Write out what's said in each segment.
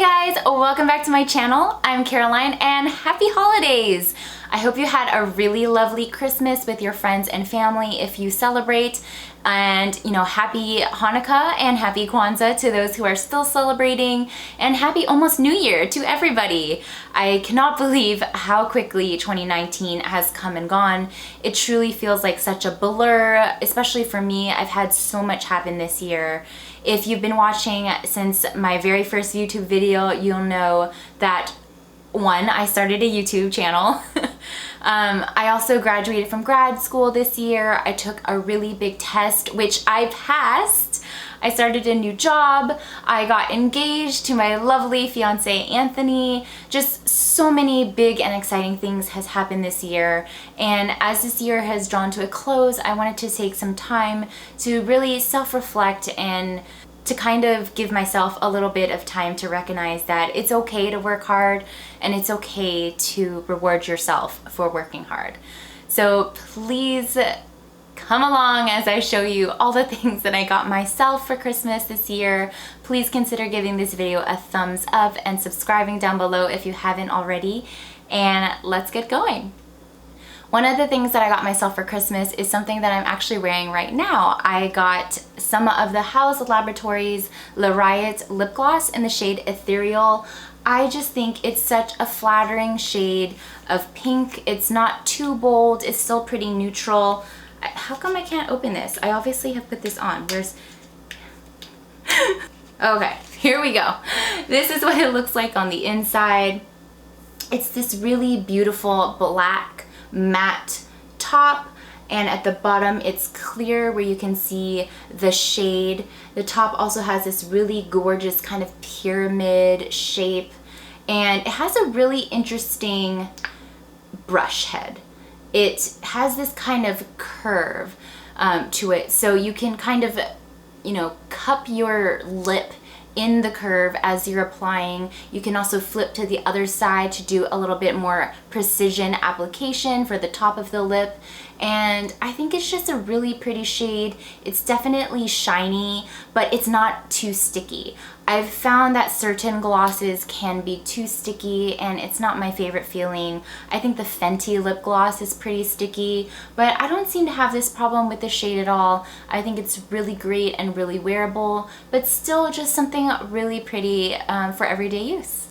Hey guys, welcome back to my channel. I'm Caroline and happy holidays! I hope you had a really lovely Christmas with your friends and family if you celebrate, and happy Hanukkah and happy Kwanzaa to those who are still celebrating, and happy almost New Year to everybody. I cannot believe how quickly 2019 has come and gone. It truly feels like such a blur, especially for me. I've had so much happen this year. If you've been watching since my very first YouTube video, you'll know that I started a YouTube channel. I also graduated from grad school this year. I took a really big test, which I passed. I started a new job. I got engaged to my lovely fiance, Anthony. Just so many big and exciting things has happened this year. And as this year has drawn to a close, I wanted to take some time to really self-reflect and to kind of give myself a little bit of time to recognize that it's okay to work hard and it's okay to reward yourself for working hard. So please come along as I show you all the things that I got myself for Christmas this year. Please consider giving this video a thumbs up and subscribing down below if you haven't already, and let's get going. One of the things that I got myself for Christmas is something that I'm actually wearing right now. I got some of the Haus Laboratories Reiss Lip Gloss in the shade Ethereal. I just think it's such a flattering shade of pink. It's not too bold, it's still pretty neutral. How come I can't open this? I obviously have put this on. Where's... Okay, here we go. This is what it looks like on the inside. It's this really beautiful black matte top, and at the bottom it's clear where you can see the shade. The top also has this really gorgeous kind of pyramid shape, and it has a really interesting brush head. It has this kind of curve to it, so you can kind of cup your lip in the curve as you're applying. You can also flip to the other side to do a little bit more precision application for the top of the lip. And I think it's just a really pretty shade. It's definitely shiny, but it's not too sticky. I've found that certain glosses can be too sticky, and it's not my favorite feeling. I think the Fenty Lip Gloss is pretty sticky, but I don't seem to have this problem with the shade at all. I think it's really great and really wearable, but still just something really pretty for everyday use.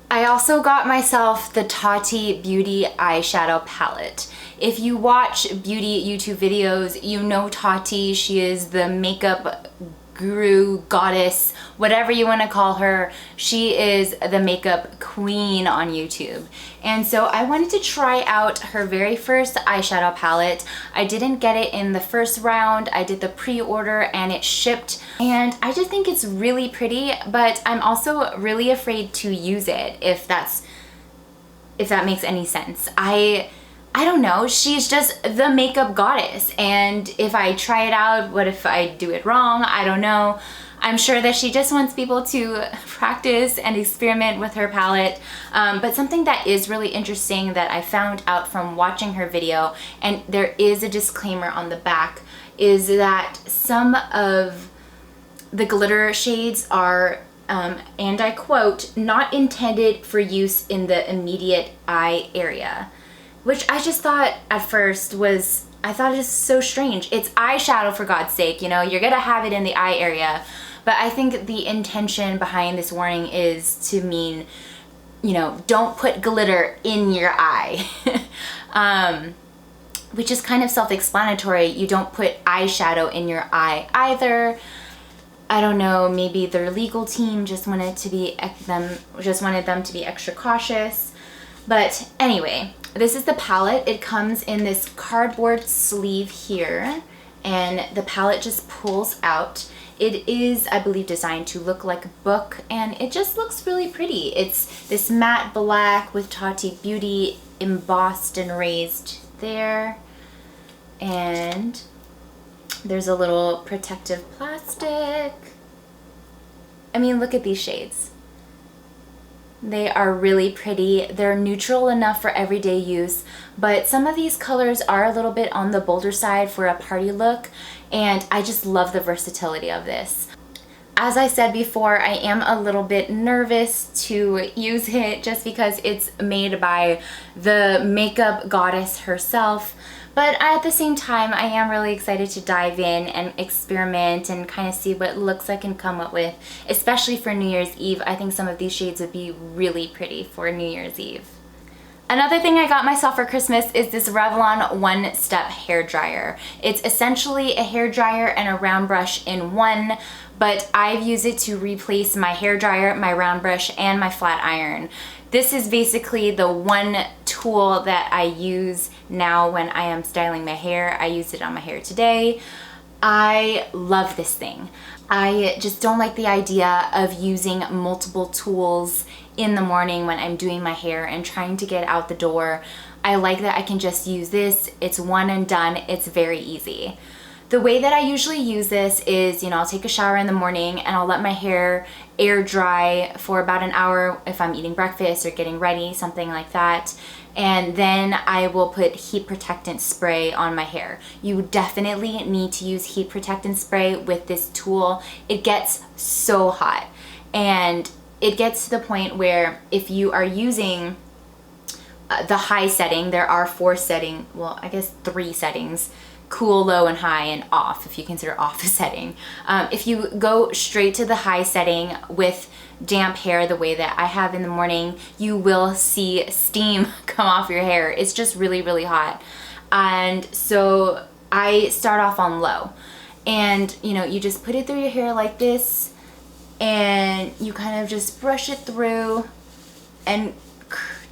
I also got myself the Tati Beauty eyeshadow palette. If you watch beauty YouTube videos, you know Tati. She is the makeup guru, goddess, whatever you want to call her. She is the makeup queen on YouTube. And so I wanted to try out her very first eyeshadow palette. I didn't get it in the first round. I did the pre-order and it shipped, and I just think it's really pretty, but I'm also really afraid to use it, if that makes any sense. I don't know, she's just the makeup goddess, and if I try it out, what if I do it wrong? I don't know. I'm sure that she just wants people to practice and experiment with her palette, but something that is really interesting that I found out from watching her video, and there is a disclaimer on the back, is that some of the glitter shades are, and I quote, not intended for use in the immediate eye area. Which I just thought at first was, I thought it was so strange. It's eyeshadow, for God's sake, you're gonna have it in the eye area. But I think the intention behind this warning is to mean, don't put glitter in your eye. Which is kind of self-explanatory. You don't put eyeshadow in your eye either. I don't know, maybe their legal team just wanted them to be extra cautious. But anyway, this is the palette. It comes in this cardboard sleeve here, and the palette just pulls out. It is, I believe, designed to look like a book, and it just looks really pretty. It's this matte black with Tati Beauty embossed and raised there, and there's a little protective plastic. I mean, look at these shades. They are really pretty. They're neutral enough for everyday use, but some of these colors are a little bit on the bolder side for a party look, and I just love the versatility of this. As I said before, I am a little bit nervous to use it just because it's made by the makeup goddess herself. But at the same time, I am really excited to dive in and experiment and kind of see what looks I can come up with, especially for New Year's Eve. I think some of these shades would be really pretty for New Year's Eve. Another thing I got myself for Christmas is this Revlon One-Step hair dryer. It's essentially a hair dryer and a round brush in one, but I've used it to replace my hair dryer, my round brush, and my flat iron. This is basically the one tool that I use now when I am styling my hair. I used it on my hair today. I love this thing. I just don't like the idea of using multiple tools in the morning when I'm doing my hair and trying to get out the door. I like that I can just use this. It's one and done. It's very easy. The way that I usually use this is, I'll take a shower in the morning and I'll let my hair air dry for about an hour if I'm eating breakfast or getting ready, something like that. And then I will put heat protectant spray on my hair. You definitely need to use heat protectant spray with this tool. It gets so hot, and it gets to the point where if you are using the high setting, there are 3 settings, cool, low, and high, and off, if you consider off a setting. If you go straight to the high setting with damp hair the way that I have in the morning, you will see steam come off your hair. It's just really, really hot. And so I start off on low. And you just put it through your hair like this, and you kind of just brush it through and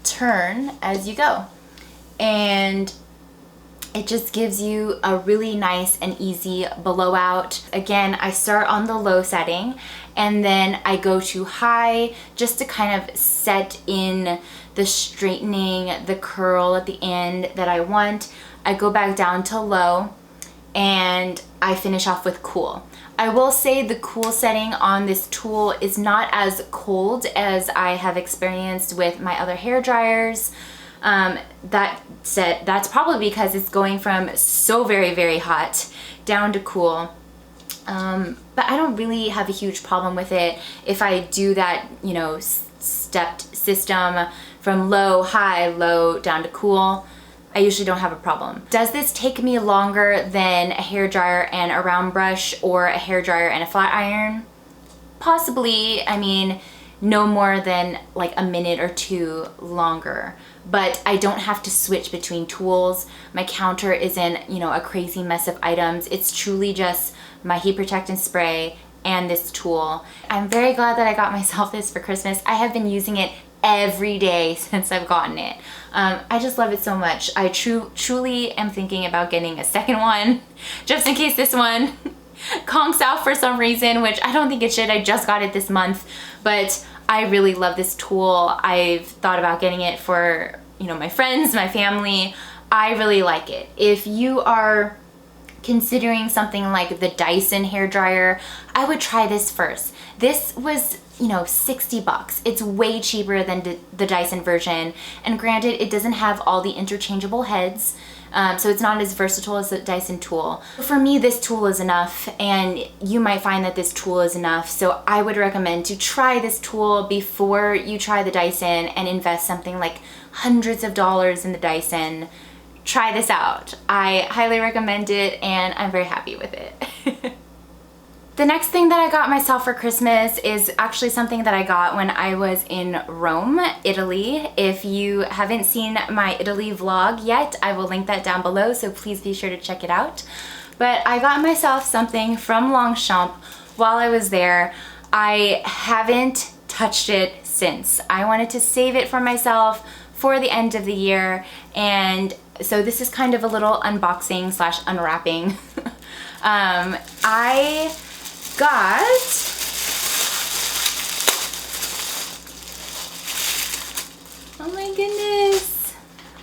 turn as you go. And it just gives you a really nice and easy blowout. Again, I start on the low setting and then I go to high just to kind of set in the straightening, the curl at the end that I want. I go back down to low and I finish off with cool. I will say the cool setting on this tool is not as cold as I have experienced with my other hair dryers. That said, that's probably because it's going from so very, very hot down to cool. But I don't really have a huge problem with it. If I do that, stepped system from low, high, low, down to cool, I usually don't have a problem. Does this take me longer than a hair dryer and a round brush or a hair dryer and a flat iron? Possibly. I mean, no more than like a minute or 2 longer. But I don't have to switch between tools. My counter isn't, a crazy mess of items. It's truly just my heat protectant spray and this tool. I'm very glad that I got myself this for Christmas. I have been using it every day since I've gotten it. I just love it so much. I truly am thinking about getting a second one, just in case this one conks out for some reason, which I don't think it should. I just got it this month, but I really love this tool. I've thought about getting it for, my friends, my family. I really like it. If you are considering something like the Dyson hair dryer, I would try this first. This was, $60. It's way cheaper than the Dyson version. And granted, it doesn't have all the interchangeable heads. So it's not as versatile as the Dyson tool. For me, this tool is enough, and you might find that this tool is enough. So I would recommend to try this tool before you try the Dyson and invest something like hundreds of dollars in the Dyson. Try this out. I highly recommend it, and I'm very happy with it. The next thing that I got myself for Christmas is actually something that I got when I was in Rome, Italy. If you haven't seen my Italy vlog yet, I will link that down below, so please be sure to check it out. But I got myself something from Longchamp while I was there. I haven't touched it since. I wanted to save it for myself for the end of the year, and so this is kind of a little unboxing slash unwrapping. I got oh my goodness,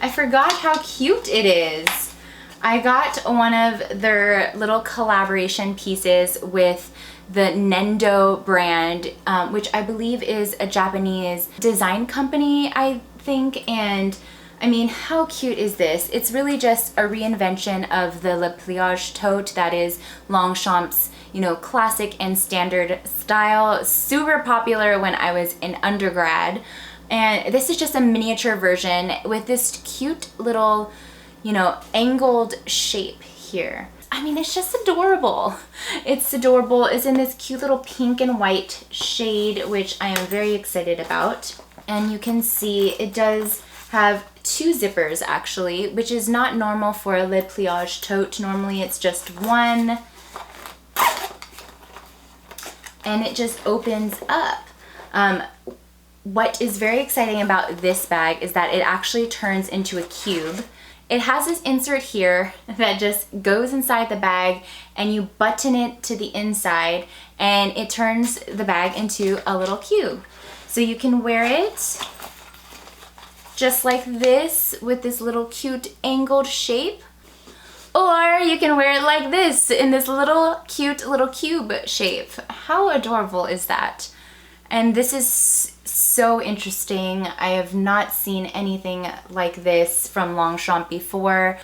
I forgot how cute it is. I got one of their little collaboration pieces with the Nendo brand, which I believe is a Japanese design company, I think, and I mean, how cute is this? It's really just a reinvention of the Le Pliage tote that is Longchamp's, you know, classic and standard style. Super popular when I was in undergrad. And this is just a miniature version with this cute little, you know, angled shape here. I mean, it's just adorable. It's adorable. It's in this cute little pink and white shade, which I am very excited about. And you can see it does have 2 zippers actually, which is not normal for a Le Pliage tote. Normally it's just one. And it just opens up. What is very exciting about this bag is that it actually turns into a cube. It has this insert here that just goes inside the bag and you button it to the inside and it turns the bag into a little cube. So you can wear it just like this with this little cute angled shape, or you can wear it like this in this little cute little cube shape. How adorable is that? And this is so interesting. I have not seen anything like this from Longchamp before.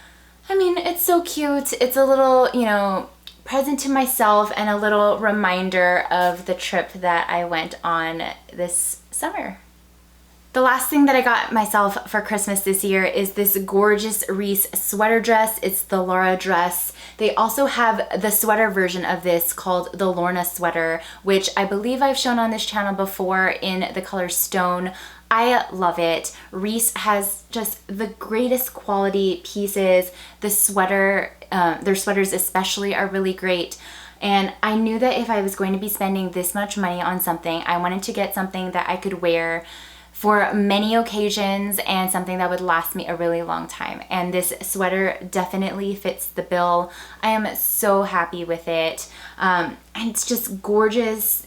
I mean, it's so cute. It's a little, you know, present to myself and a little reminder of the trip that I went on this summer. The last thing that I got myself for Christmas this year is this gorgeous Reese sweater dress. It's the Lara dress. They also have the sweater version of this called the Lorna sweater, which I believe I've shown on this channel before in the color Stone. I love it. Reese has just the greatest quality pieces. The sweater, their sweaters especially, are really great. And I knew that if I was going to be spending this much money on something, I wanted to get something that I could wear for many occasions and something that would last me a really long time. And this sweater definitely fits the bill. I am so happy with it. And it's just gorgeous.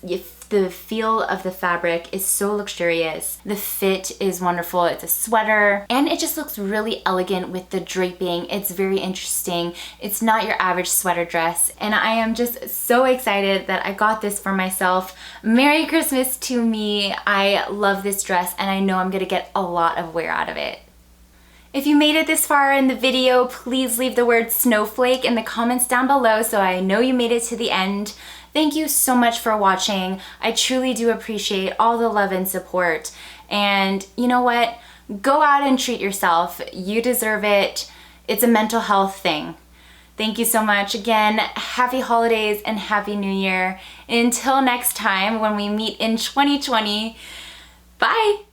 The feel of the fabric is so luxurious. The fit is wonderful. It's a sweater and it just looks really elegant with the draping. It's very interesting. It's not your average sweater dress. And I am just so excited that I got this for myself. Merry Christmas to me. I love this dress and I know I'm gonna get a lot of wear out of it. If you made it this far in the video, please leave the word snowflake in the comments down below so I know you made it to the end. Thank you so much for watching. I truly do appreciate all the love and support. And you know what? Go out and treat yourself. You deserve it. It's a mental health thing. Thank you so much. Again, happy holidays and happy new year. Until next time when we meet in 2020, bye.